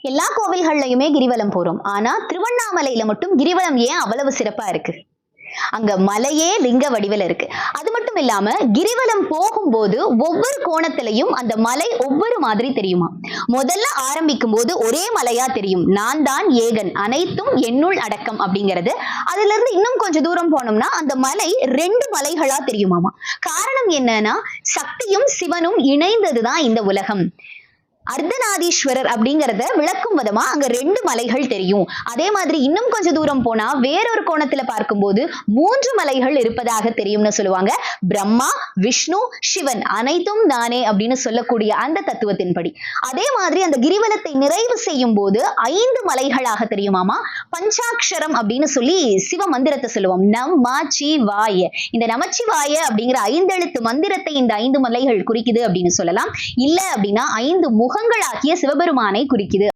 எல்லா கோவில்கள்லயுமே கிரிவலம் போறோம். ஆனா திருவண்ணாமலையில மட்டும் கிரிவலம் ஏன் அவ்வளவு சிறப்பா இருக்கு? அங்க மலையே லிங்க வடிவில இருக்கு. அது மட்டும் இல்லாம கிரிவலம் போகும்போது ஒவ்வொரு கோணத்திலையும் அந்த மலை ஒவ்வொரு மாதிரி தெரியுமா? முதல்ல ஆரம்பிக்கும் போது ஒரே மலையா தெரியும். நான் தான் ஏகன், அனைத்தும் என்னுள் அடக்கம் அப்படிங்கிறது. அதுல இருந்து இன்னும் கொஞ்சம் தூரம் போனோம்னா அந்த மலை 2 மலைகளா தெரியுமாமா. காரணம் என்னன்னா சக்தியும் சிவனும் இணைந்ததுதான் இந்த உலகம். அர்த்தநாதீஸ்வரர் அப்படிங்கறத விளக்கும் விதமா அங்க 2 மலைகள் தெரியும். அதே மாதிரி இன்னும் கொஞ்சம் தூரம் போனா வேறொரு கோணத்துல பார்க்கும்போது 3 மலைகள் இருப்பதாக தெரியும்னு சொல்லுவாங்க. பிரம்மா, விஷ்ணு, சிவன் அனைத்தும் தானே அப்படின்னு சொல்லக்கூடிய அந்த தத்துவத்தின்படி. அதே மாதிரி அந்த கிரிவலத்தை நிறைவு செய்யும் போது 5 மலைகளாக தெரியுமாமா. பஞ்சாட்சரம் அப்படின்னு சொல்லி சிவ மந்திரத்தை சொல்லுவோம். நமச்சிவாய. இந்த நமச்சிவாய அப்படிங்கிற 5 எழுத்து மந்திரத்தை இந்த 5 மலைகள் குறிக்குது அப்படின்னு சொல்லலாம். இல்ல அப்படின்னா 5 முகங்களாகிய சிவபெருமானை குறிக்குது.